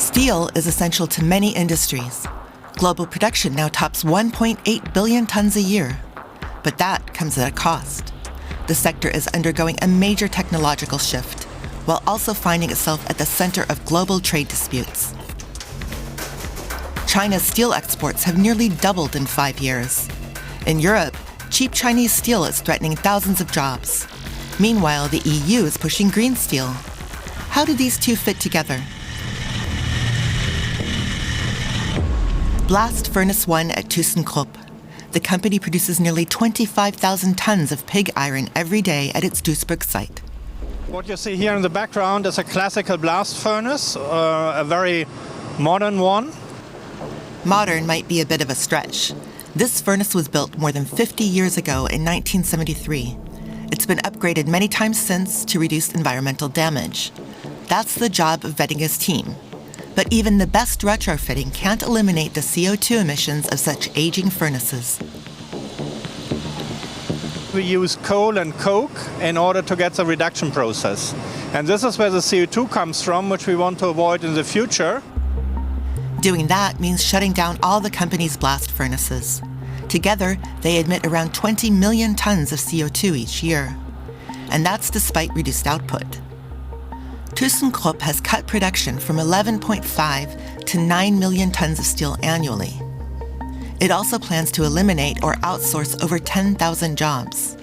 Steel is essential to many industries. Global production now tops 1.8 billion tons a year. But that comes at a cost. The sector is undergoing a major technological shift, while also finding itself at the center of global trade disputes. China's steel exports have nearly doubled in 5 years. In Europe, cheap Chinese steel is threatening thousands of jobs. Meanwhile, the EU is pushing green steel. How do these two fit together? Blast Furnace 1 at ThyssenKrupp. The company produces nearly 25,000 tons of pig iron every day at its Duisburg site. What you see here in the background is a classical blast furnace, a very modern one. Modern might be a bit of a stretch. This furnace was built more than 50 years ago in 1973. It's been upgraded many times since to reduce environmental damage. That's the job of Weddinger's team. But even the best retrofitting can't eliminate the CO2 emissions of such aging furnaces. We use coal and coke in order to get the reduction process. And this is where the CO2 comes from, which we want to avoid in the future. Doing that means shutting down all the company's blast furnaces. Together, they emit around 20 million tons of CO2 each year. And that's despite reduced output. ThyssenKrupp has cut production from 11.5 to 9 million tons of steel annually. It also plans to eliminate or outsource over 10,000 jobs.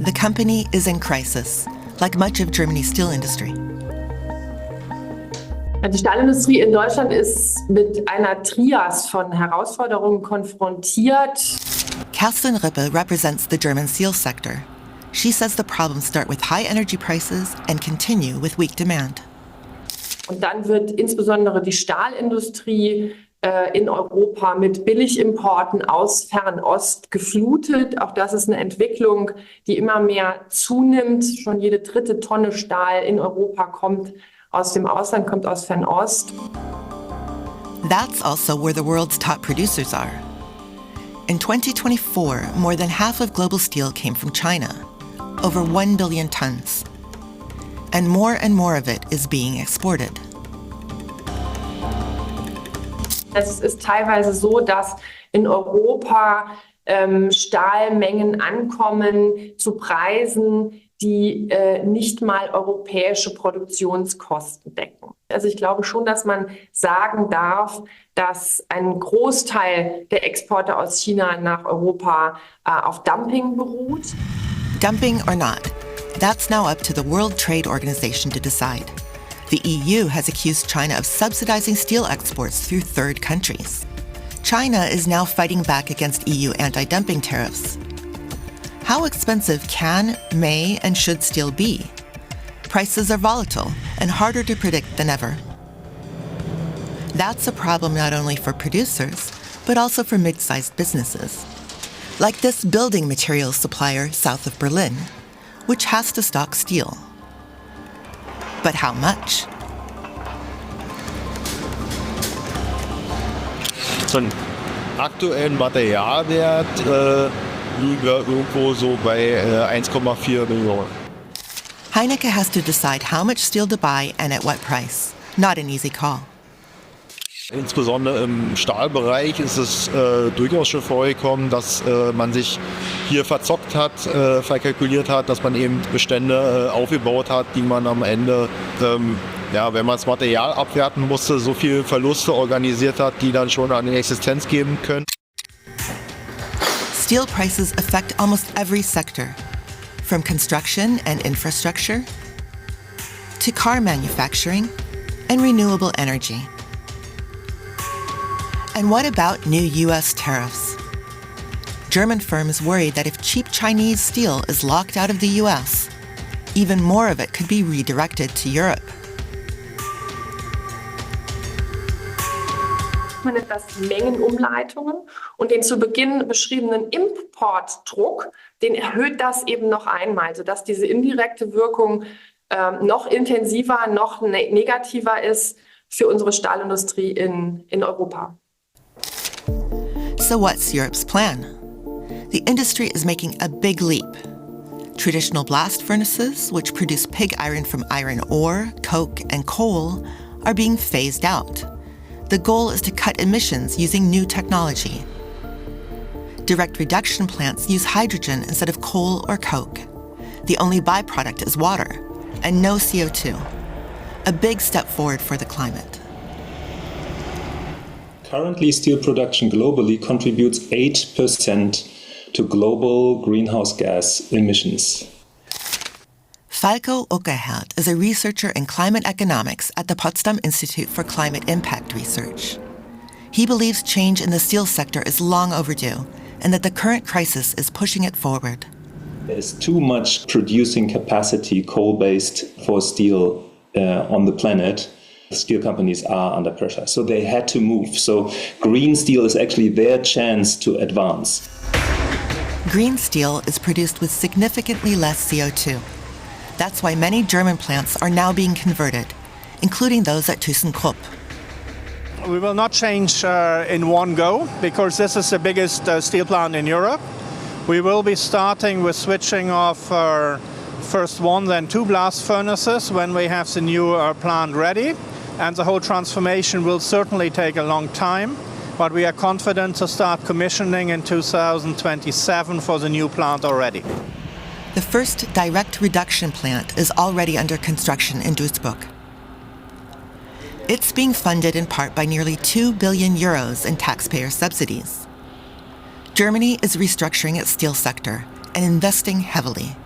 The company is in crisis, like much of Germany's steel industry. Die Stahlindustrie in Deutschland ist mit einer Trias von Herausforderungen konfrontiert. Kerstin Rippe represents the German steel sector. She says the problems start with high energy prices and continue with weak demand. Und dann wird insbesondere die Stahlindustrie in Europa mit Billigimporten aus Fernost geflutet. Auch das ist eine Entwicklung, die immer mehr zunimmt. Schon jede dritte Tonne Stahl in Europa kommt aus dem Ausland, kommt aus Fernost. That's also where the world's top producers are. In 2024, more than half of global steel came from China, over 1 billion tons. And more of it is being exported. Es ist teilweise so, dass in Europa Stahlmengen ankommen zu Preisen, die nicht mal europäische Produktionskosten decken. Also ich glaube schon, dass man sagen darf, dass ein Großteil der Exporte aus China nach Europa auf Dumping beruht. Dumping or not, that's now up to the World Trade Organization to decide. The EU has accused China of subsidizing steel exports through third countries. China is now fighting back against EU anti-dumping tariffs. How expensive can, may, and should steel be? Prices are volatile and harder to predict than ever. That's a problem not only for producers, but also for mid-sized businesses. Like this building materials supplier south of Berlin, which has to stock steel. But how much? Zum aktuellen Materialwert liegen wir irgendwo so bei 1,4 Millionen. Heinecke has to decide how much steel to buy and at what price. Not an easy call. Insbesondere im Stahlbereich ist es durchaus schon vorgekommen, dass man sich hier verzockt hat, verkalkuliert hat, dass man eben Bestände aufgebaut hat, die man am Ende, wenn man das Material abwerten musste, so viele Verluste organisiert hat, die dann schon an die Existenz geben können. Steel prices affect almost every sector, from construction and infrastructure to car manufacturing and renewable energy. And what about new US tariffs? German firms worry that if cheap Chinese steel is locked out of the US, even more of it could be redirected to Europe. Man nennt das Mengenumleitungen und den zu Beginn beschriebenen Importdruck, den erhöht das eben noch einmal, sodass diese indirekte Wirkung noch intensiver, noch negativer ist für unsere Stahlindustrie in Europa. So what's Europe's plan? The industry is making a big leap. Traditional blast furnaces, which produce pig iron from iron ore, coke, and coal, are being phased out. The goal is to cut emissions using new technology. Direct reduction plants use hydrogen instead of coal or coke. The only byproduct is water, and no CO2. A big step forward for the climate. Currently, steel production globally contributes 8% to global greenhouse gas emissions. Falco Åkerhieldt is a researcher in climate economics at the Potsdam Institute for Climate Impact Research. He believes change in the steel sector is long overdue and that the current crisis is pushing it forward. There's too much producing capacity, coal-based, for steel on the planet. Steel companies are under pressure, so they had to move. So green steel is actually their chance to advance. Green steel is produced with significantly less CO2. That's why many German plants are now being converted, including those at ThyssenKrupp. We will not change in one go, because this is the biggest steel plant in Europe. We will be starting with switching off first one, then two blast furnaces when we have the new plant ready. And the whole transformation will certainly take a long time, but we are confident to start commissioning in 2027 for the new plant already. The first direct reduction plant is already under construction in Duisburg. It's being funded in part by nearly 2 billion euros in taxpayer subsidies. Germany is restructuring its steel sector and investing heavily.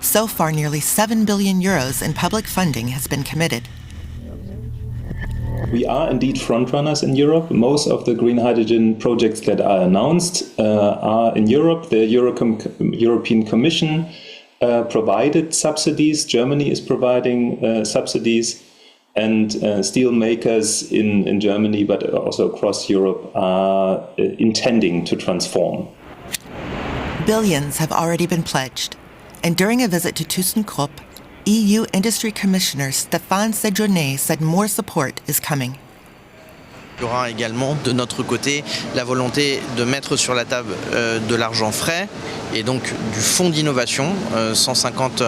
So far, nearly 7 billion euros in public funding has been committed. We are indeed frontrunners in Europe. Most of the green hydrogen projects that are announced are in Europe. The European Commission provided subsidies. Germany is providing subsidies. And steel makers in Germany, but also across Europe, are intending to transform. Billions have already been pledged. And during a visit to ThyssenKrupp, EU Industry Commissioner Stéphane Séjourné said more support is coming. Il y aura également de notre côté la volonté de mettre sur la table de l'argent frais et donc du fonds d'innovation, 150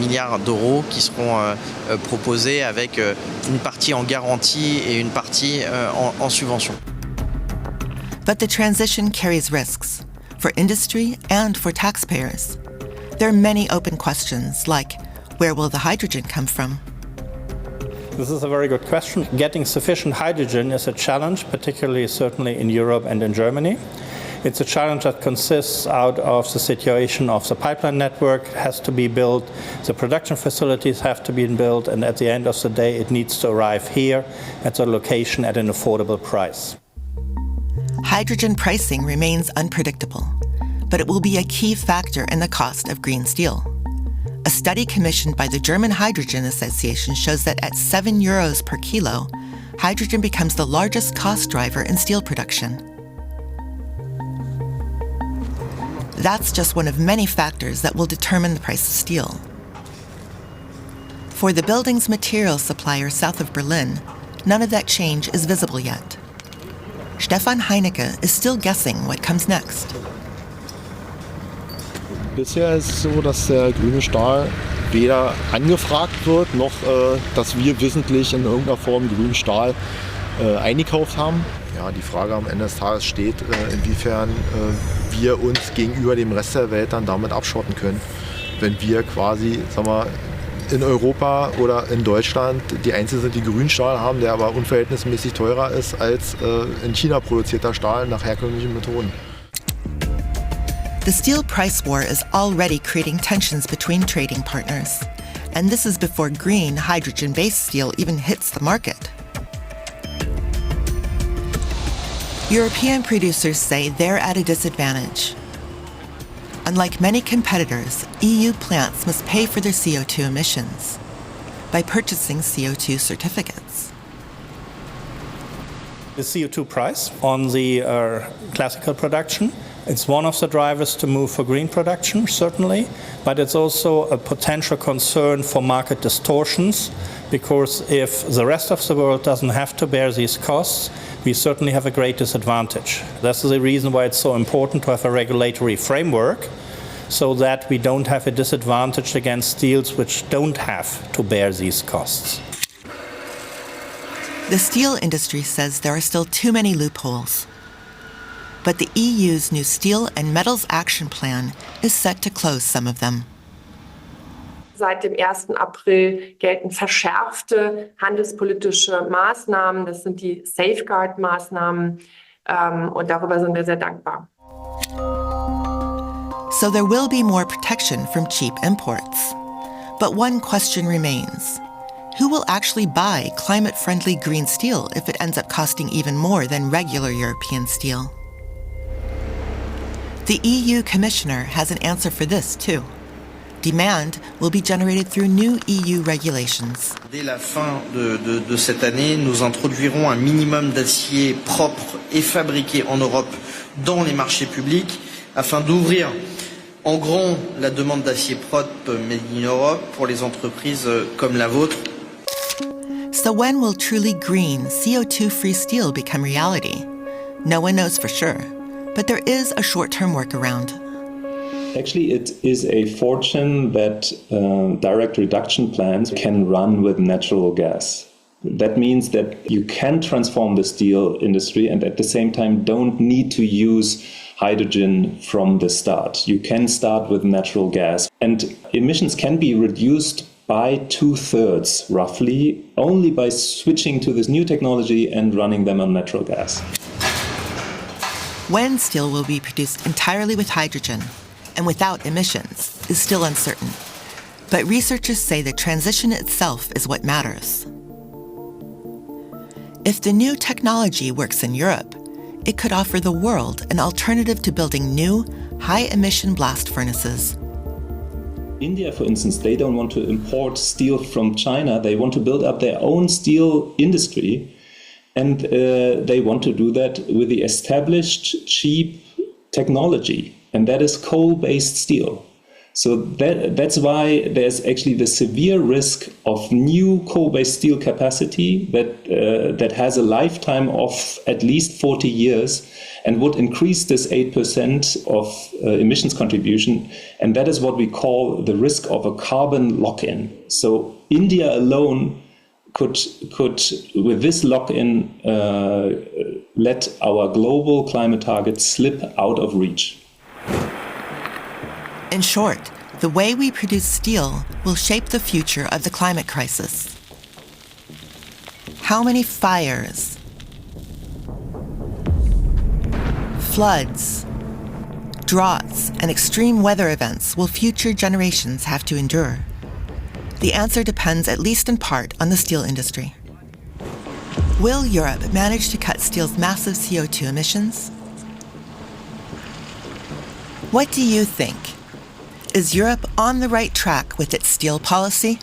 milliards d'euros qui seront proposés avec une partie en garantie et une partie en subvention. But the transition carries risks for industry and for taxpayers. There are many open questions like, where will the hydrogen come from? This is a very good question. Getting sufficient hydrogen is a challenge, particularly certainly in Europe and in Germany. It's a challenge that consists out of the situation of the pipeline network has to be built, the production facilities have to be built, and at the end of the day it needs to arrive here at the location at an affordable price. Hydrogen pricing remains unpredictable, but it will be a key factor in the cost of green steel. A study commissioned by the German Hydrogen Association shows that at 7 euros per kilo, hydrogen becomes the largest cost driver in steel production. That's just one of many factors that will determine the price of steel. For the building's materials supplier south of Berlin, none of that change is visible yet. Stefan Heinecke is still guessing what comes next. Bisher ist es so, dass der grüne Stahl weder angefragt wird, noch dass wir wissentlich in irgendeiner Form grünen Stahl eingekauft haben. Ja, die Frage am Ende des Tages steht, inwiefern wir uns gegenüber dem Rest der Welt dann damit abschotten können. Wenn wir quasi, sagen wir, in Europa oder in Deutschland die Einzigen sind, die grünen Stahl haben, der aber unverhältnismäßig teurer ist als in China produzierter Stahl nach herkömmlichen Methoden. The steel price war is already creating tensions between trading partners. And this is before green, hydrogen-based steel even hits the market. European producers say they're at a disadvantage. Unlike many competitors, EU plants must pay for their CO2 emissions by purchasing CO2 certificates. The CO2 price on the classical production, it's one of the drivers to move for green production, certainly, but it's also a potential concern for market distortions, because if the rest of the world doesn't have to bear these costs, we certainly have a great disadvantage. That's the reason why it's so important to have a regulatory framework, so that we don't have a disadvantage against steels which don't have to bear these costs. The steel industry says there are still too many loopholes. But the EU's new Steel and Metals Action Plan is set to close some of them. Seit dem 1. April gelten verschärfte handelspolitische Maßnahmen. Das sind die Safeguard-Maßnahmen. Und darüber sind wir sehr dankbar. So there will be more protection from cheap imports. But one question remains. Who will actually buy climate-friendly green steel if it ends up costing even more than regular European steel? The EU Commissioner has an answer for this, too. Demand will be generated through new EU regulations. Dès la fin de cette année, nous introduirons un minimum d'acier propre et fabriqué en Europe dans les marchés publics afin d'ouvrir en grand la demande d'acier propre made in Europe pour les entreprises comme la vôtre. So when will truly green, CO2-free steel become reality? No one knows for sure, but there is a short-term workaround. Actually, it is a fortune that direct reduction plants can run with natural gas. That means that you can transform the steel industry and at the same time don't need to use hydrogen from the start. You can start with natural gas. And emissions can be reduced by 2/3, roughly, only by switching to this new technology and running them on natural gas. When steel will be produced entirely with hydrogen and without emissions is still uncertain. But researchers say the transition itself is what matters. If the new technology works in Europe, it could offer the world an alternative to building new, high-emission blast furnaces. India, for instance, they don't want to import steel from China. They want to build up their own steel industry. And they want to do that with the established, cheap technology. And that is coal-based steel. So that's why there's actually the severe risk of new coal-based steel capacity that has a lifetime of at least 40 years and would increase this 8% of emissions contribution. And that is what we call the risk of a carbon lock-in. So India alone could with this lock-in, let our global climate targets slip out of reach. In short, the way we produce steel will shape the future of the climate crisis. How many fires, floods, droughts, and extreme weather events will future generations have to endure? The answer depends, at least in part, on the steel industry. Will Europe manage to cut steel's massive CO2 emissions? What do you think? Is Europe on the right track with its steel policy?